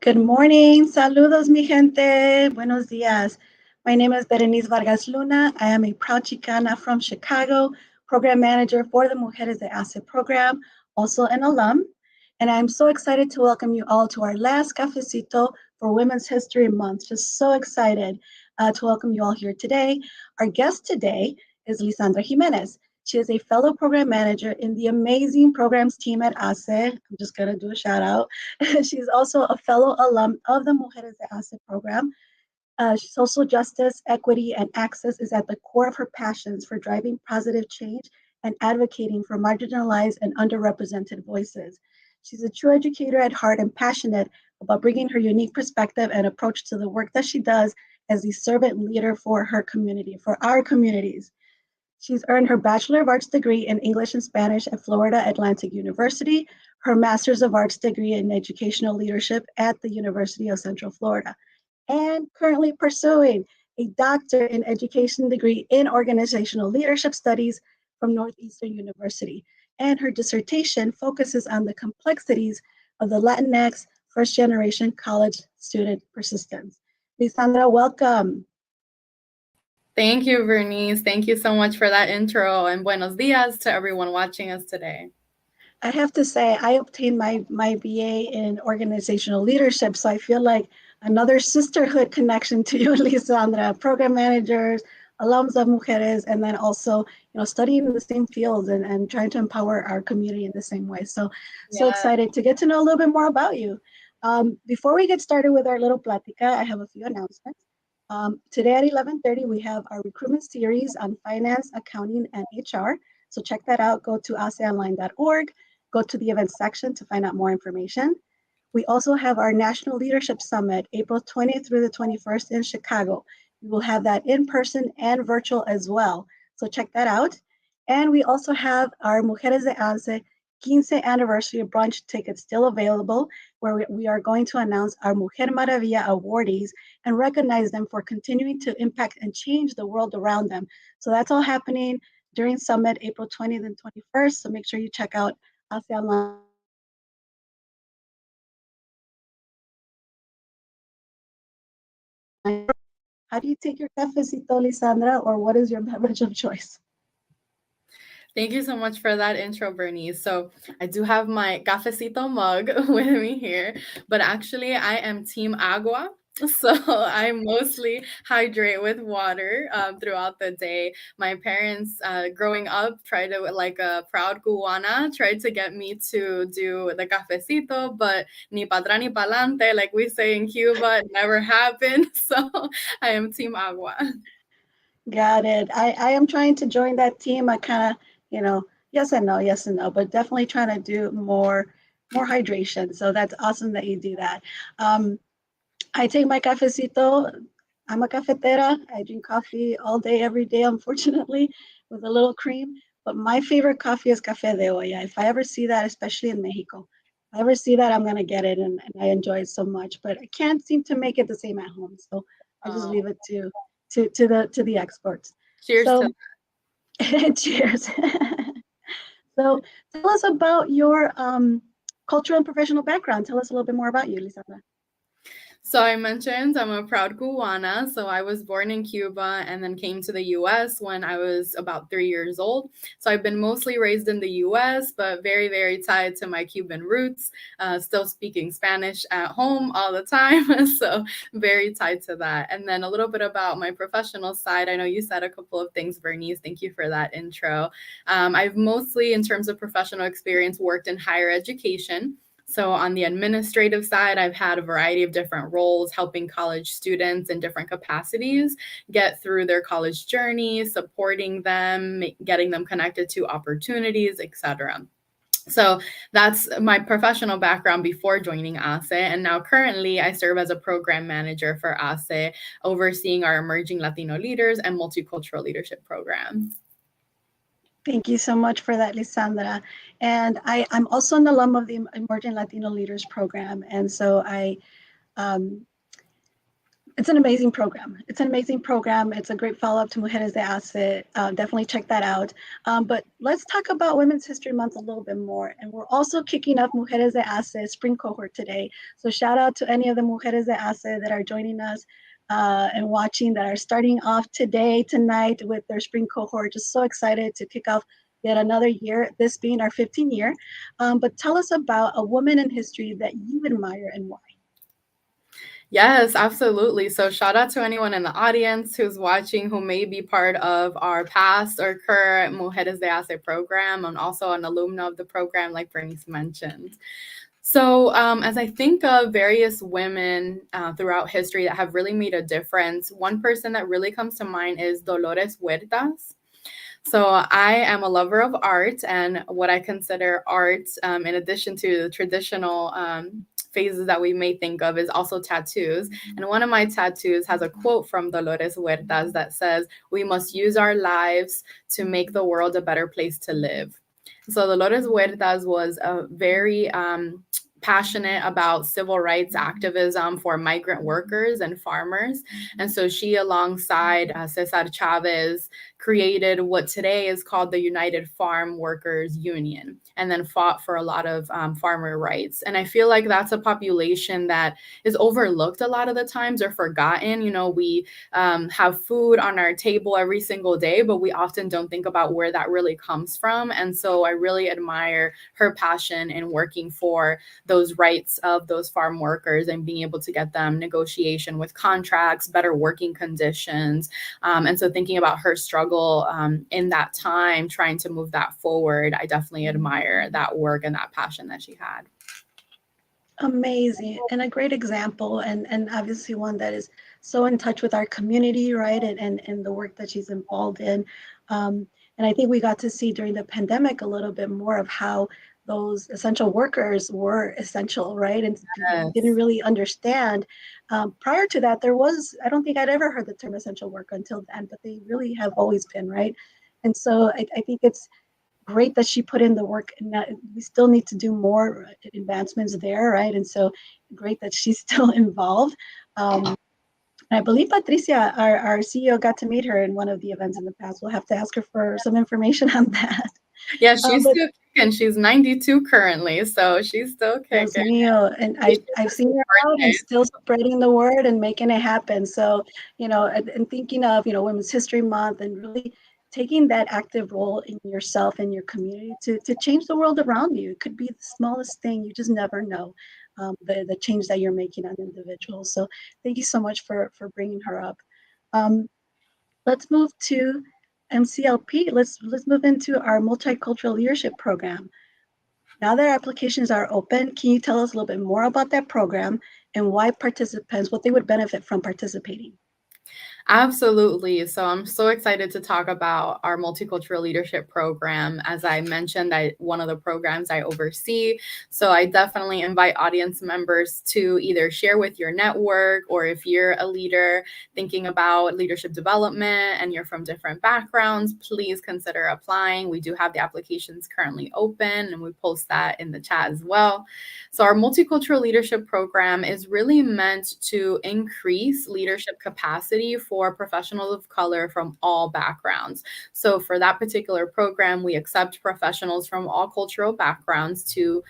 Good morning. Saludos, mi gente. Buenos días. My name is Berenice Vargas Luna. I am a proud Chicana from Chicago, program manager for the Mujeres de HACE program, also an alum. And I'm so excited to welcome you all to our last Cafecito for Women's History Month. Just so excited to welcome you all here today. Our guest today is Lisandra Jimenez. She is a fellow program manager in the amazing programs team at HACE. I'm just going to do a shout out. She's also a fellow alum of the Mujeres de HACE program. Social justice, equity, and access is at the core of her passions for driving positive change and advocating for marginalized and underrepresented voices. She's a true educator at heart and passionate about bringing her unique perspective and approach to the work that she does as a servant leader for her community, for our communities. She's earned her Bachelor of Arts degree in English and Spanish at Florida Atlantic University, her Master's of Arts degree in Educational Leadership at the University of Central Florida, and currently pursuing a Doctor in Education degree in Organizational Leadership Studies from Northeastern University. And her dissertation focuses on the complexities of the Latinx first-generation college student persistence. Lisandra, welcome. Thank you, Bernice. Thank you so much for that intro, and buenos dias to everyone watching us today. I have to say, I obtained my BA in organizational leadership, so I feel like another sisterhood connection to you, Lisandra, program managers, alums of Mujeres, and then also, studying in the same fields and trying to empower our community in the same way. So excited to get to know a little bit more about you. Before we get started with our little plática, I have a few announcements. Today at 11:30, we have our recruitment series on finance, accounting, and HR. So check that out. Go to aceonline.org. Go to the events section to find out more information. We also have our National Leadership Summit, April 20th through the 21st in Chicago. We will have that in person and virtual as well. So check that out. And we also have our Mujeres de HACE 15th anniversary brunch tickets still available, where we are going to announce our Mujer Maravilla awardees and recognize them for continuing to impact and change the world around them. So that's all happening during Summit, April 20th and 21st. So make sure you check out HACE Online. How do you take your cafecito, Lisandra, or what is your beverage of choice? Thank you so much for that intro, Bernice. So I do have my cafecito mug with me here, but actually I am Team Agua. So I mostly hydrate with water throughout the day. My parents, growing up, tried to, like a proud cubana, tried to get me to do the cafecito, but ni pa atrás ni pa'lante, like we say in Cuba, it never happened. So I am Team Agua. Got it. I am trying to join that team. I kind of, yes and no, but definitely trying to do more hydration. So that's awesome that you do that. I take my cafecito. I'm a cafetera. I drink coffee all day, every day, unfortunately, with a little cream. But my favorite coffee is café de olla. If I ever see that, especially in Mexico, if I ever see that, I'm going to get it. And I enjoy it so much. But I can't seem to make it the same at home. So I just leave it to the experts. Cheers to cheers. So tell us about your cultural and professional background. Tell us a little bit more about you, Lisandra. So I mentioned I'm a proud Cubana. So I was born in Cuba and then came to the US when I was about 3 years old. So I've been mostly raised in the US, but very, very tied to my Cuban roots, still speaking Spanish at home all the time. So very tied to that. And then a little bit about my professional side. I know you said a couple of things, Bernice. Thank you for that intro. I've mostly, in terms of professional experience, worked in higher education. So on the administrative side, I've had a variety of different roles, helping college students in different capacities get through their college journey, supporting them, getting them connected to opportunities, etc. So that's my professional background before joining HACE. And now currently I serve as a program manager for HACE, overseeing our emerging Latino leaders and multicultural leadership program. Thank you so much for that, Lisandra. And I'm also an alum of the Emerging Latino Leaders Program. And so I It's an amazing program. It's an amazing program. It's a great follow-up to Mujeres de ACE. Definitely check that out. But let's talk about Women's History Month a little bit more. And we're also kicking off Mujeres de ACE spring cohort today. So shout out to any of the Mujeres de ACE that are joining us and watching, that are starting off today, tonight with their spring cohort. Just so excited to kick off yet another year, this being our 15th year. But tell us about a woman in history that you admire and why. Yes, absolutely. So shout out to anyone in the audience who's watching who may be part of our past or current Mujeres de ACE program, and also an alumna of the program, like Bernice mentioned. So as I think of various women throughout history that have really made a difference, one person that really comes to mind is Dolores Huertas. So I am a lover of art, and what I consider art, in addition to the traditional phases that we may think of, is also tattoos. And one of my tattoos has a quote from Dolores Huertas that says, "We must use our lives to make the world a better place to live." So Dolores Huertas was a very passionate about civil rights activism for migrant workers and farmers. And so she, alongside Cesar Chavez, created what today is called the United Farm Workers Union, and then fought for a lot of farmer rights. And I feel like that's a population that is overlooked a lot of the times or forgotten. You know, we have food on our table every single day, but we often don't think about where that really comes from. And so I really admire her passion in working for those rights of those farm workers and being able to get them negotiation with contracts, better working conditions. And so thinking about her struggle in that time, trying to move that forward, I definitely admire that work and that passion that she had. Amazing, and a great example, and obviously one that is so in touch with our community, right? And the work that she's involved in. And I think we got to see during the pandemic a little bit more of how those essential workers were essential, right? And Yes. didn't really understand. Prior to that, I don't think I'd ever heard the term essential worker until then, but they really have always been, right? And so I think it's great that she put in the work, and we still need to do more advancements there, right? And so great that she's still involved. I believe Patricia, our CEO, got to meet her in one of the events in the past. We'll have to ask her for some information on that. Yeah, she's still kicking. She's 92 currently, so she's still Dios kicking. mío. And I've seen her out and still spreading the word and making it happen. So, and thinking of, Women's History Month and really taking that active role in yourself and your community to change the world around you. It could be the smallest thing. You just never know the change that you're making on individuals. So thank you so much for bringing her up. Let's move to MCLP. Let's move into our Multicultural Leadership Program. Now that our applications are open, can you tell us a little bit more about that program and why participants, what they would benefit from participating? Absolutely. So I'm so excited to talk about our Multicultural Leadership Program. As I mentioned, one of the programs I oversee. So I definitely invite audience members to either share with your network, or if you're a leader thinking about leadership development and you're from different backgrounds, please consider applying. We do have the applications currently open, and we post that in the chat as well. So our Multicultural Leadership Program is really meant to increase leadership capacity for professionals of color from all backgrounds. So for that particular program, we accept professionals from all cultural backgrounds to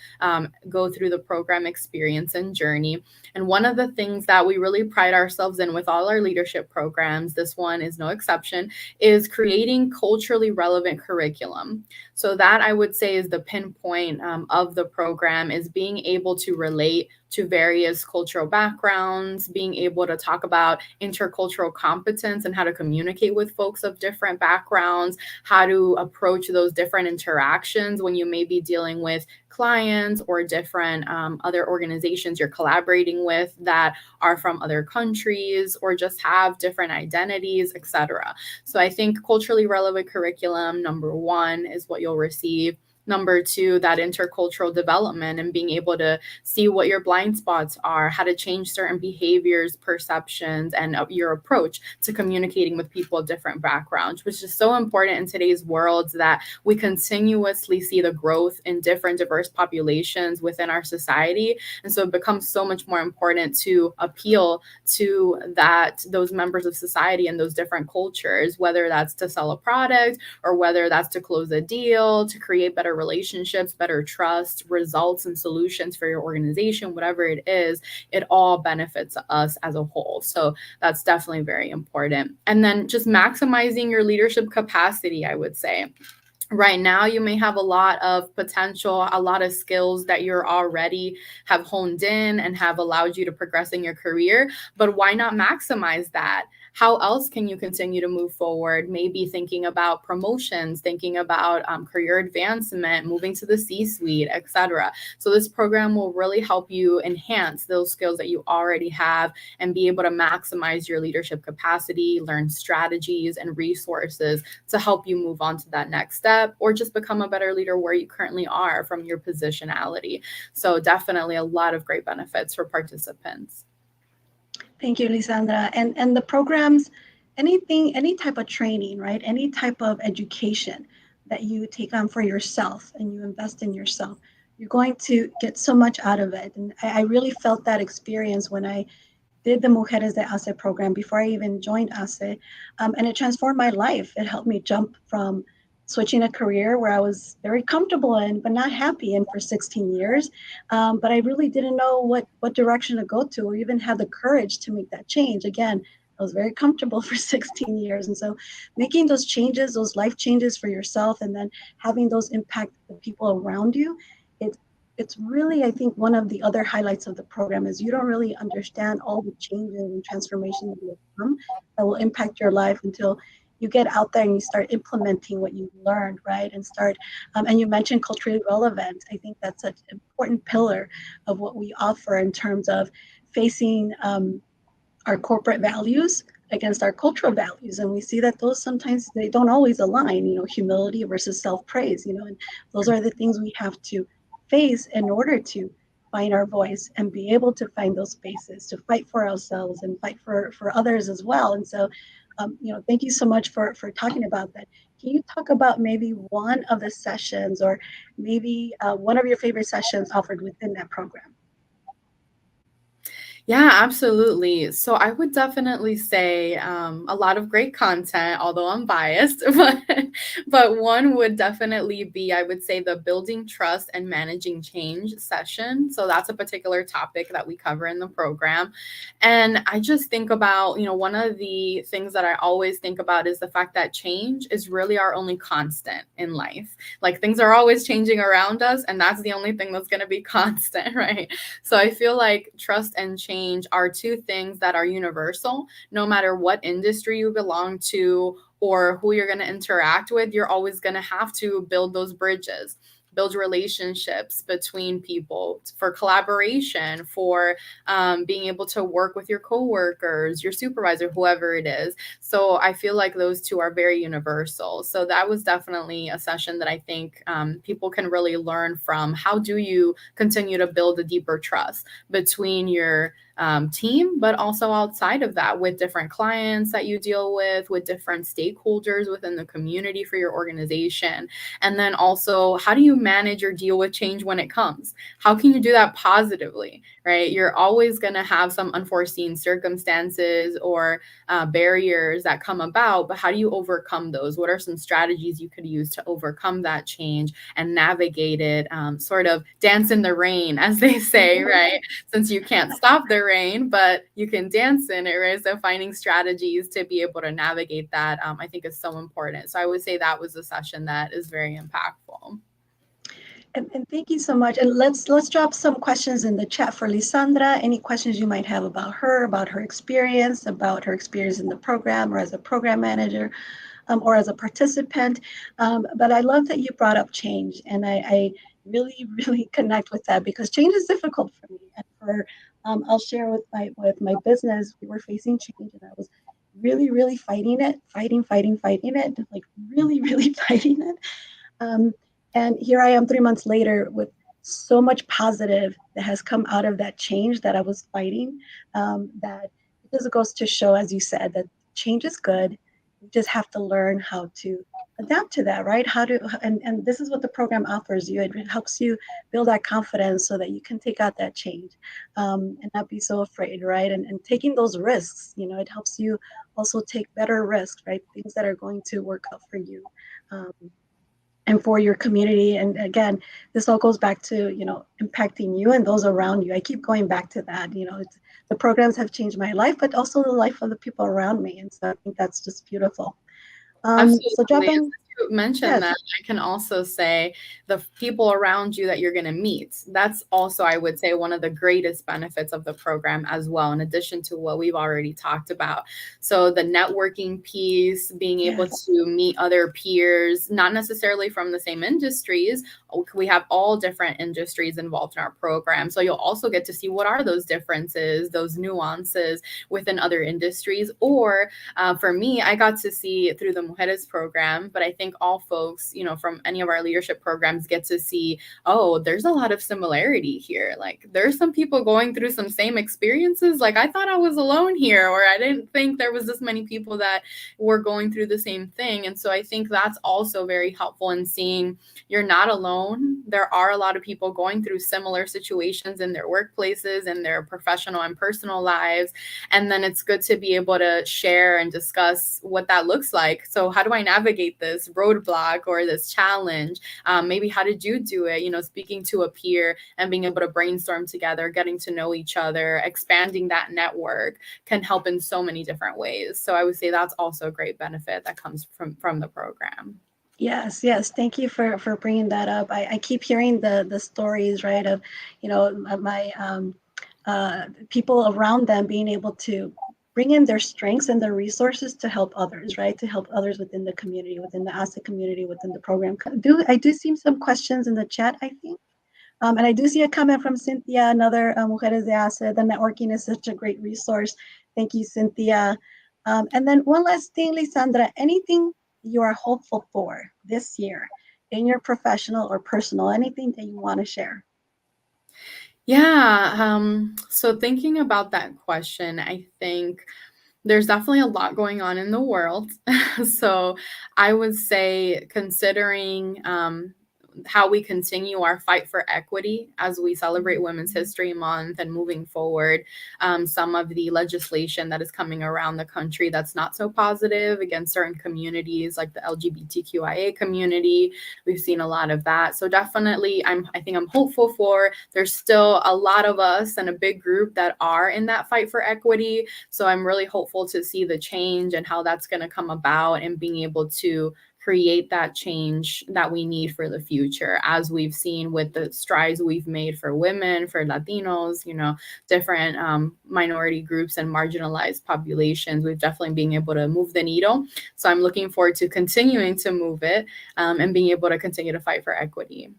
go through the program experience and journey. And one of the things that we really pride ourselves in with all our leadership programs, this one is no exception, is creating culturally relevant curriculum. So that, I would say, is the pinpoint of the program, is being able to relate to various cultural backgrounds, being able to talk about intercultural competence and how to communicate with folks of different backgrounds, how to approach those different interactions when you may be dealing with clients or different other organizations you're collaborating with that are from other countries or just have different identities, etc. So I think culturally relevant curriculum, number one, is what you'll receive. Number two, that intercultural development and being able to see what your blind spots are, how to change certain behaviors, perceptions, and your approach to communicating with people of different backgrounds, which is so important in today's world that we continuously see the growth in different diverse populations within our society. And so it becomes so much more important to appeal to those members of society and those different cultures, whether that's to sell a product or whether that's to close a deal, to create better relationships, better trust, results, and solutions for your organization, whatever it is, it all benefits us as a whole. So that's definitely very important. And then just maximizing your leadership capacity, I would say. Right now, you may have a lot of potential, a lot of skills that you're already have honed in and have allowed you to progress in your career, but why not maximize that? How else can you continue to move forward? Maybe thinking about promotions, thinking about career advancement, moving to the C-suite, etc. So this program will really help you enhance those skills that you already have and be able to maximize your leadership capacity, learn strategies and resources to help you move on to that next step, or just become a better leader where you currently are from your positionality. So definitely a lot of great benefits for participants. Thank you, Lisandra. And the programs, any type of training, right? Any type of education that you take on for yourself and you invest in yourself, you're going to get so much out of it. And I really felt that experience when I did the Mujeres de HACE program before I even joined HACE. And it transformed my life. It helped me jump from switching a career where I was very comfortable in, but not happy in for 16 years. But I really didn't know what direction to go to or even had the courage to make that change. Again, I was very comfortable for 16 years. And so making those changes, those life changes for yourself, and then having those impact the people around you, it's really, I think, one of the other highlights of the program is you don't really understand all the changes and transformation that will come that will impact your life until you get out there and you start implementing what you've learned, right? And start, and you mentioned culturally relevant. I think that's such an important pillar of what we offer in terms of facing our corporate values against our cultural values. And we see that those sometimes they don't always align, humility versus self-praise, and those are the things we have to face in order to find our voice and be able to find those spaces to fight for ourselves and fight for others as well. And so, thank you so much for talking about that. Can you talk about maybe one of the sessions or maybe one of your favorite sessions offered within that program? Yeah, absolutely. So I would definitely say a lot of great content, although I'm biased, but one would definitely be, I would say, the building trust and managing change session. So that's a particular topic that we cover in the program. And I just think about, one of the things that I always think about is the fact that change is really our only constant in life. Like things are always changing around us, and that's the only thing that's going to be constant, right? So I feel like trust and change are two things that are universal. No matter what industry you belong to or who you're going to interact with, you're always going to have to build those bridges, build relationships between people for collaboration, for being able to work with your coworkers, your supervisor, whoever it is. So I feel like those two are very universal. So that was definitely a session that I think people can really learn from. How do you continue to build a deeper trust between your team, but also outside of that with different clients that you deal with different stakeholders within the community for your organization? And then also, how do you manage or deal with change when it comes? How can you do that positively, right? You're always going to have some unforeseen circumstances or barriers that come about, but how do you overcome those? What are some strategies you could use to overcome that change and navigate it, sort of dance in the rain, as they say, right? Since you can't stop the rain, but you can dance in it, right? So finding strategies to be able to navigate that, I think is so important. So I would say that was a session that is very impactful. And thank you so much. And let's drop some questions in the chat for Lisandra. Any questions you might have about her experience in the program or as a program manager or as a participant. But I love that you brought up change. And I really, really connect with that because change is difficult for me. And I'll share with my business, we were facing change and I was really, really fighting it, like really, really fighting it. And here I am 3 months later with so much positive that has come out of that change that I was fighting. That it just goes to show, as you said, that change is good. You just have to learn how to adapt to that, right? And this is what the program offers you. It helps you build that confidence so that you can take out that change and not be so afraid, right? And taking those risks, it helps you also take better risks, right? Things that are going to work out for you. Um, and for your community. And again, this all goes back to, impacting you and those around you. I keep going back to that. The programs have changed my life, but also the life of the people around me. And so I think that's just beautiful. So Absolutely. dropping, You mentioned yes, that, I can also say the people around you that you're going to meet. That's also, I would say, one of the greatest benefits of the program as well, in addition to what we've already talked about. So the networking piece, being able yes, to meet other peers, not necessarily from the same industries. We have all different industries involved in our program. So you'll also get to see what are those differences, those nuances within other industries. Or for me, I got to see it through the Mujeres program, but I think all folks, from any of our leadership programs get to see, oh, there's a lot of similarity here. Like there's some people going through some same experiences. Like I thought I was alone here, or I didn't think there was this many people that were going through the same thing. And so I think that's also very helpful in seeing you're not alone. There are a lot of people going through similar situations in their workplaces, in their professional and personal lives. And then it's good to be able to share and discuss what that looks like. So how do I navigate this roadblock or this challenge? Maybe how did you do it? Speaking to a peer and being able to brainstorm together, getting to know each other, expanding that network can help in so many different ways. So I would say that's also a great benefit that comes from the program. yes, yes. Thank you for bringing that up. I keep hearing the stories, right, of, my people around them being able to bring in their strengths and their resources to help others, right? To help others within the community, within the ASSET community, within the program. I do see some questions in the chat, I think. And I do see a comment from Cynthia, another Mujeres de ASSET. The networking is such a great resource. Thank you, Cynthia. And then one last thing, Lisandra, anything you are hopeful for this year in your professional or personal, anything that you want to share? Yeah. So thinking about that question, I think there's definitely a lot going on in the world. So I would say, considering how we continue our fight for equity as we celebrate Women's History Month and moving forward, some of the legislation that is coming around the country that's not so positive against certain communities like the LGBTQIA community. We've seen a lot of that. So definitely I think I'm hopeful for, there's still a lot of us and a big group that are in that fight for equity. So I'm really hopeful to see the change and how that's going to come about, and being able to create that change that we need for the future, as we've seen with the strides we've made for women, for Latinos, different minority groups and marginalized populations. We've definitely been able to move the needle. So I'm looking forward to continuing to move it and being able to continue to fight for equity.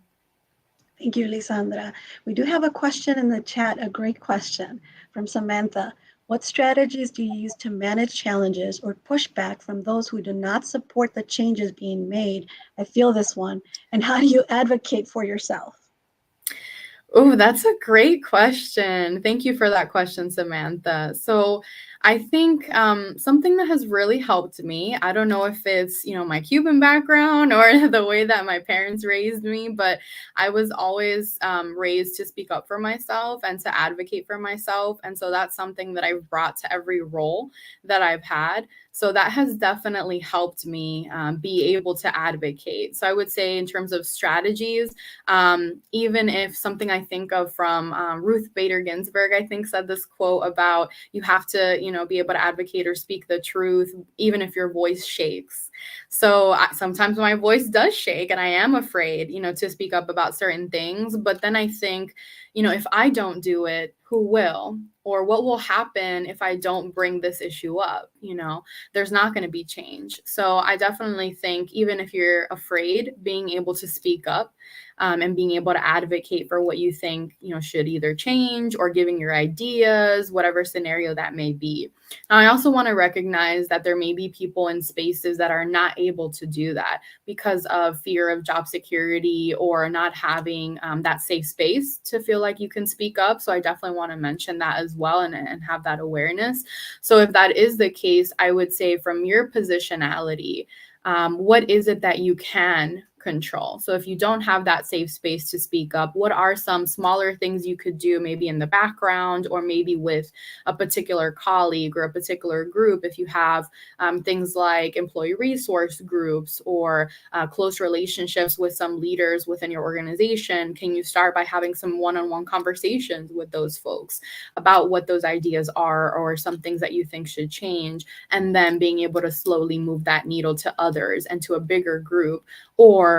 Thank you, Lisandra. We do have a question in the chat, a great question from Samantha. What strategies do you use to manage challenges or pushback from those who do not support the changes being made? I feel this one. And how do you advocate for yourself? Oh, that's a great question. Thank you for that question, Samantha. So I think something that has really helped me, I don't know if it's, my Cuban background or the way that my parents raised me, but I was always raised to speak up for myself and to advocate for myself. And so that's something that I've brought to every role that I've had. So that has definitely helped me be able to advocate. So I would say, in terms of strategies, even if something I think of from Ruth Bader Ginsburg, I think, said this quote about, you have to, be able to advocate or speak the truth, even if your voice shakes. So sometimes my voice does shake and I am afraid, to speak up about certain things. But then I think, if I don't do it, who will? Or what will happen if I don't bring this issue up? There's not going to be change. So I definitely think even if you're afraid, being able to speak up and being able to advocate for what you think, should either change, or giving your ideas, whatever scenario that may be. Now, I also want to recognize that there may be people in spaces that are not able to do that because of fear of job security or not having that safe space to feel like you can speak up. So I definitely want to mention that as well, and have that awareness. So if that is the case, I would say from your positionality, what is it that you can control? So if you don't have that safe space to speak up, what are some smaller things you could do, maybe in the background, or maybe with a particular colleague or a particular group? If you have things like employee resource groups or close relationships with some leaders within your organization, can you start by having some one-on-one conversations with those folks about what those ideas are, or some things that you think should change, and then being able to slowly move that needle to others and to a bigger group, or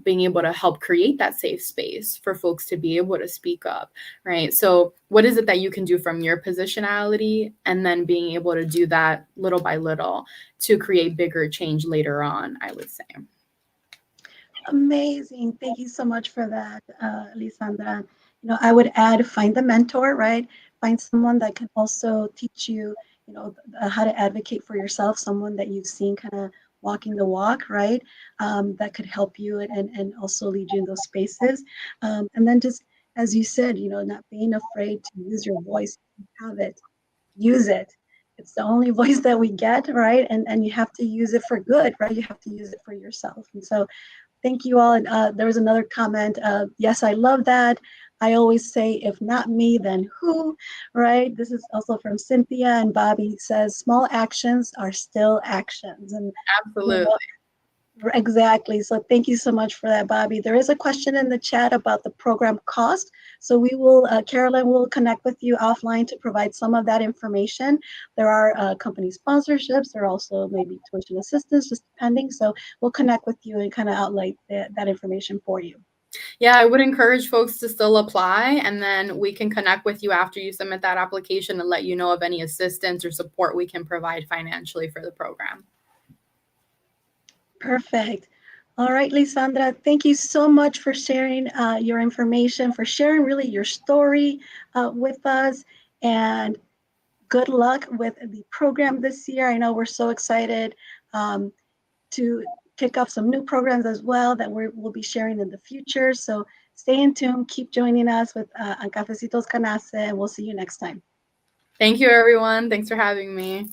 being able to help create that safe space for folks to be able to speak up, right? So what is it that you can do from your positionality, and then being able to do that little by little to create bigger change later on, I would say. Amazing. Thank you so much for that, Lisandra. I would add, find the mentor, right? Find someone that can also teach you, how to advocate for yourself, someone that you've seen kind of walking the walk, right? That could help you and also lead you in those spaces. And then just, as you said, not being afraid to use your voice. You have it, use it. It's the only voice that we get, right? And you have to use it for good, right? You have to use it for yourself. And so thank you all. And there was another comment. Yes, I love that. I always say, if not me, then who, right? This is also from Cynthia, and Bobby says, small actions are still actions. And Absolutely. exactly. So thank you so much for that, Bobby. There is a question in the chat about the program cost. So we will, Carolyn will connect with you offline to provide some of that information. There are company sponsorships. There are also maybe tuition assistance, just depending. So we'll connect with you and kind of outline that information for you. Yeah, I would encourage folks to still apply, and then we can connect with you after you submit that application and let you know of any assistance or support we can provide financially for the program. Perfect. All right, Lisandra, thank you so much for sharing your information, for sharing really your story with us, and good luck with the program this year. I know we're so excited to kick off some new programs as well that we'll be sharing in the future. So stay in tune, keep joining us with on Cafecitos Canase, and we'll see you next time. Thank you, everyone. Thanks for having me.